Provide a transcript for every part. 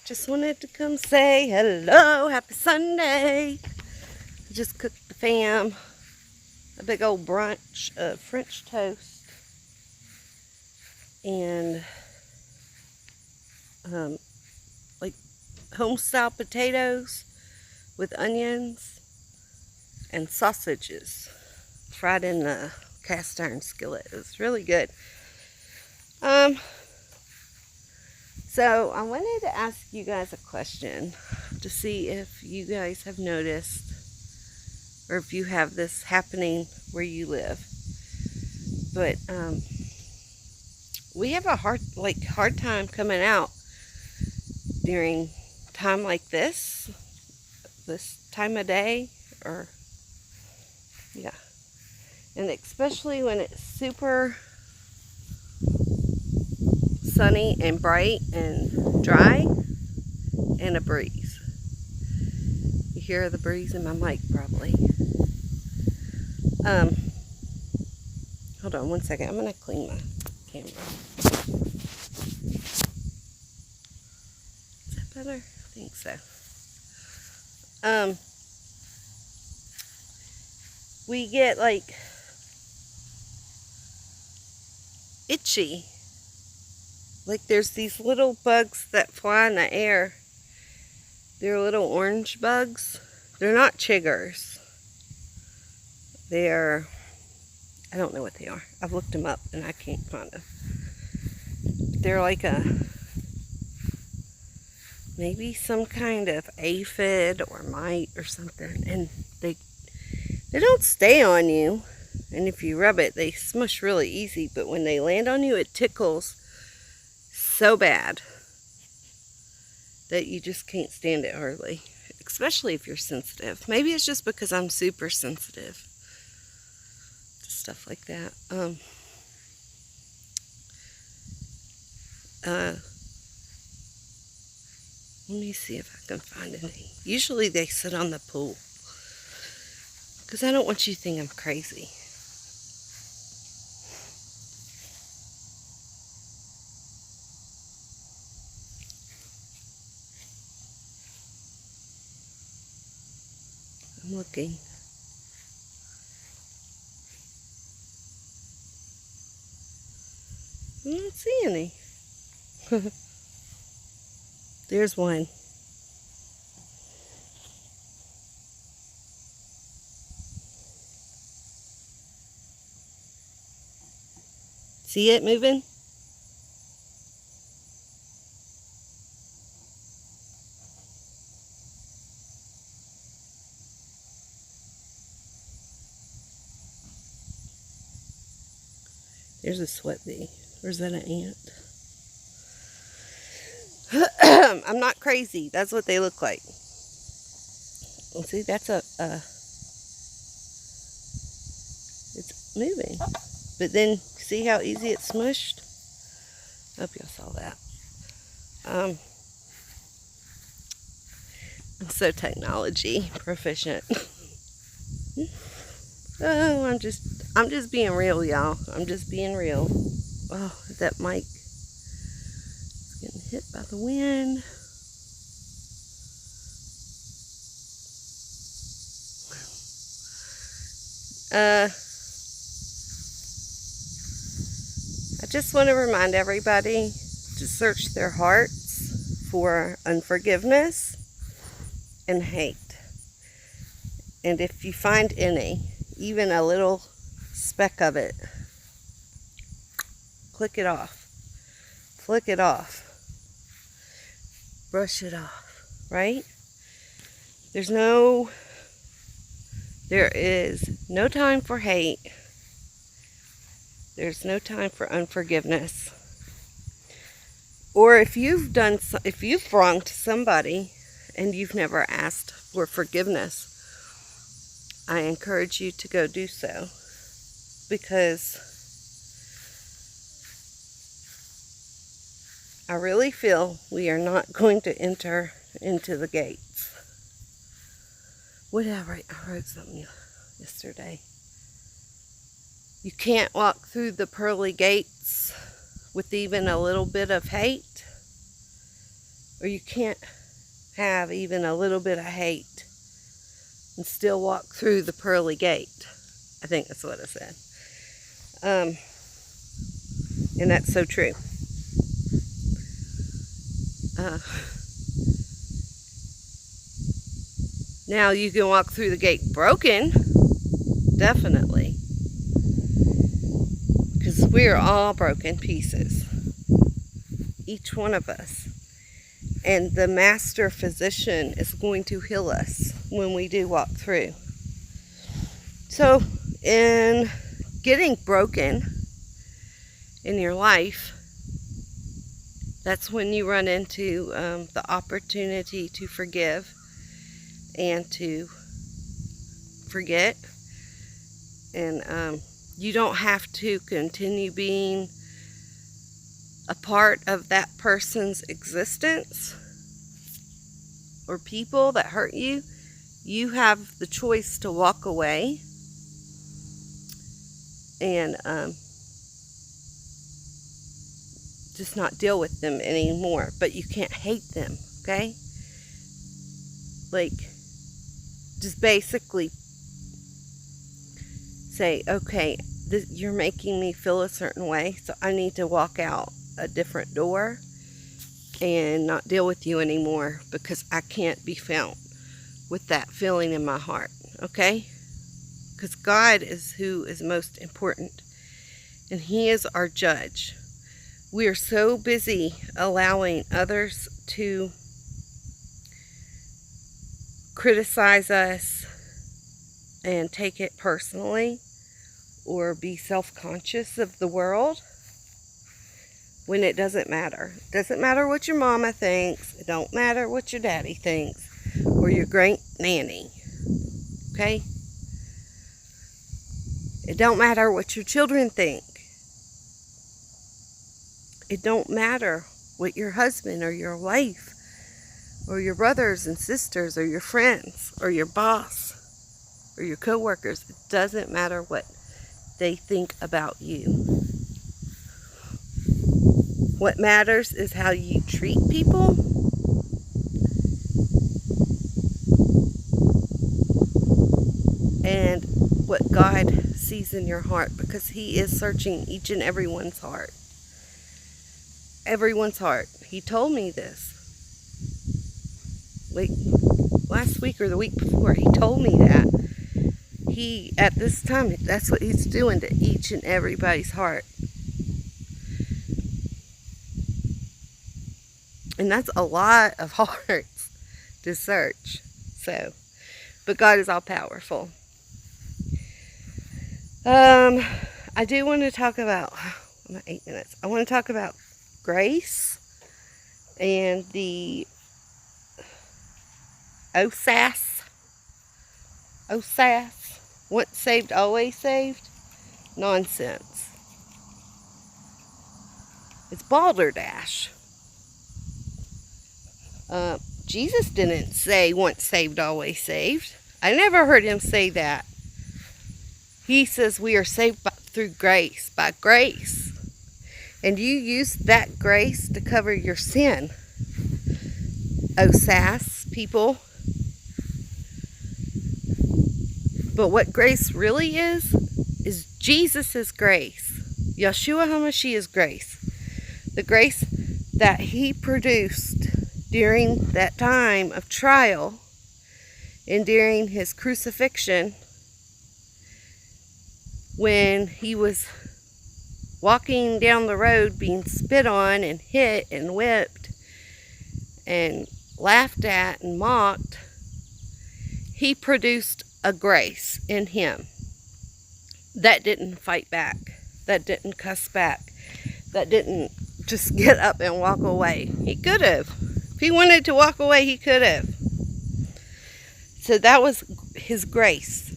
Just wanted to come say hello, happy Sunday. I just cooked the fam a big old brunch of French toast and like home-style potatoes with onions and sausages fried in the cast iron skillet. It was really good. So I wanted to ask you guys a question to see if you guys have noticed or if you have this happening where you live. But we have a hard time coming out during time like this time of day, or yeah, and especially when it's super sunny and bright and dry and a breeze. You hear the breeze in my mic probably. Hold on one second. I'm gonna clean my camera. Is that better? I think so. We get like itchy. Like there's these little bugs that fly in the air. They're little orange bugs. They're not chiggers. They're, I don't know what they are. I've looked them up and I can't find them. They're like maybe some kind of aphid or mite or something. And they don't stay on you. And if you rub it, they smush really easy. But when they land on you, it tickles so bad that you just can't stand it hardly, especially if you're sensitive. Maybe it's just because I'm super sensitive to stuff like that. Let me see if I can find any. Usually they sit on the pool because I don't want you to think I'm crazy. I'm looking. I don't see any. There's one. See it moving? There's a sweat bee. Or is that an ant? I'm not crazy. That's what they look like. Well, see, that's it's moving. But then, see how easy it's smushed? I hope y'all saw that. I'm so technology proficient. Oh, I'm just being real, y'all. I'm just being real. Oh, that mic is getting hit by the wind. I just want to remind everybody to search their hearts for unforgiveness and hate. And if you find any, even a little speck of it, click it off, flick it off, brush it off, right? There is no time for hate. There's no time for unforgiveness. Or if you've wronged somebody and you've never asked for forgiveness, I encourage you to go do so, because I really feel we are not going to enter into the gates. What did I write? I wrote something yesterday. You can't walk through the pearly gates with even a little bit of hate. or you can't have even a little bit of hate and still walk through the pearly gate. I think that's what it said. And that's so true. Now you can walk through the gate broken, definitely, because we're all broken pieces, each one of us. And the master physician is going to heal us when we do walk through. So in getting broken in your life, that's when you run into the opportunity to forgive and to forget. And you don't have to continue being a part of that person's existence or people that hurt you. You have the choice to walk away and just not deal with them anymore. But you can't hate them, okay? Like, just basically say, okay, you're making me feel a certain way, so I need to walk out a different door and not deal with you anymore, because I can't be found with that feeling in my heart, okay? Because God is who is most important, and He is our judge. We are so busy allowing others to criticize us and take it personally or be self-conscious of the world when it doesn't matter. It doesn't matter what your mama thinks. It don't matter what your daddy thinks or your great nanny. Okay? It don't matter what your children think. It don't matter what your husband or your wife or your brothers and sisters or your friends or your boss or your co-workers. It doesn't matter what they think about you. What matters is how you treat people. And what God sees in your heart, because He is searching each and everyone's heart. Everyone's heart. He told me this. Like last week or the week before, He told me that. He, at this time, that's what He's doing to each and everybody's heart. And that's a lot of hearts to search. So, but God is all powerful. I do want to talk about, I'm at 8 minutes. I want to talk about grace and the OSAS, once saved, always saved, nonsense. It's balderdash. Jesus didn't say once saved, always saved. I never heard Him say that. He says we are saved through grace, by grace. And you use that grace to cover your sin. OSAS, people. But what grace really is Jesus' grace. Yeshua HaMashiach's grace. The grace that He produced during that time of trial and during His crucifixion, when He was walking down the road being spit on and hit and whipped and laughed at and mocked. He produced a grace in Him that didn't fight back, that didn't cuss back, that didn't just get up and walk away. He could have. If He wanted to walk away, He could have. So that was His grace.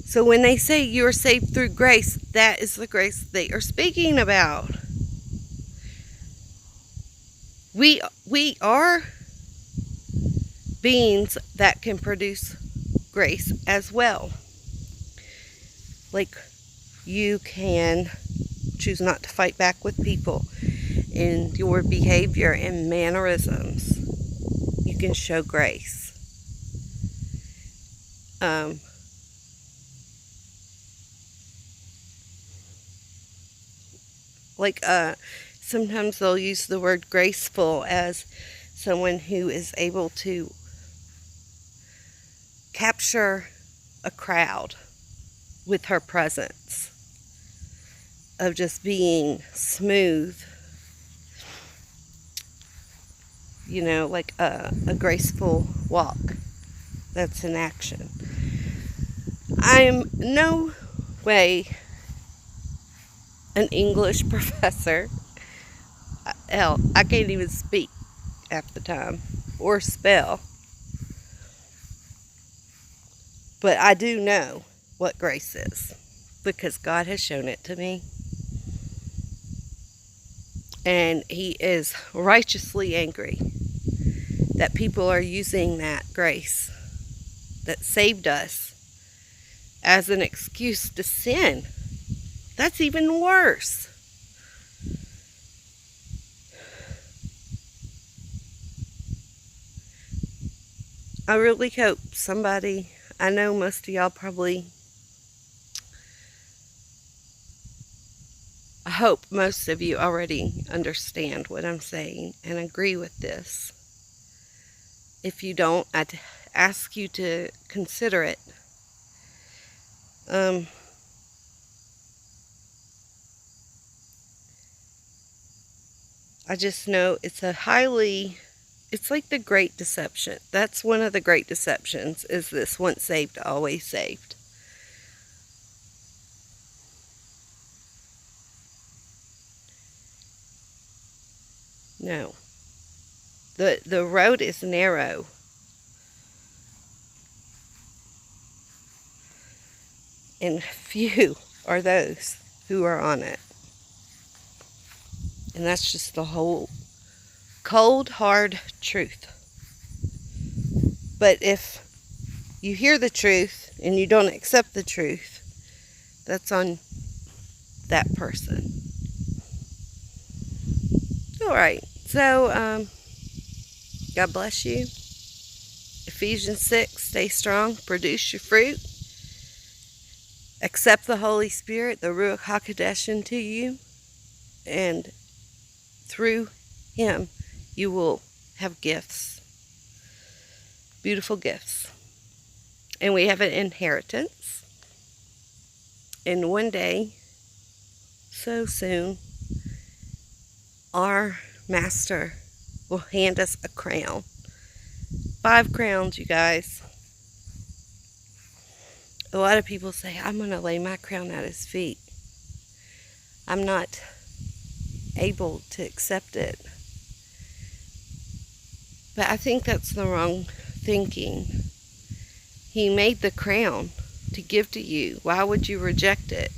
So when they say you are saved through grace, that is the grace they are speaking about. We are beings that can produce grace as well. Like, you can choose not to fight back with people. in your behavior and mannerisms, you can show grace. Sometimes they'll use the word graceful as someone who is able to capture a crowd with her presence, of just being smooth, like a graceful walk. That's an action. I'm no way an English professor. Hell, I can't even speak half the time or spell. But I do know what grace is because God has shown it to me. And He is righteously angry that people are using that grace that saved us as an excuse to sin. That's even worse. I really hope somebody, I know most of y'all probably, I hope most of you already understand what I'm saying and agree with this. If you don't, I'd ask you to consider it. I just know it's like the great deception. That's one of the great deceptions, is this once saved, always saved. No. The road is narrow. And few are those who are on it. And that's just the whole cold, hard truth. But if you hear the truth and you don't accept the truth, that's on that person. Alright, so God bless you. Ephesians 6, stay strong, produce your fruit. Accept the Holy Spirit, the Ruach HaKodesh, into you, and through Him you will have gifts, beautiful gifts. And we have an inheritance. And one day, so soon, our Master will hand us a crown. 5 crowns, you guys. A lot of people say, I'm going to lay my crown at His feet. I'm not able to accept it. But I think that's the wrong thinking. He made the crown to give to you. Why would you reject it?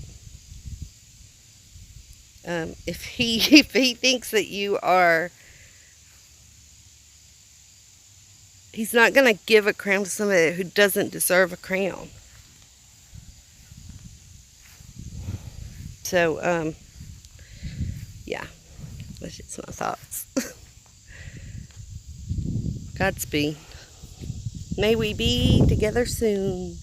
If he thinks that you are, He's not going to give a crown to somebody who doesn't deserve a crown. So, yeah, that's just my thoughts. Godspeed. May we be together soon.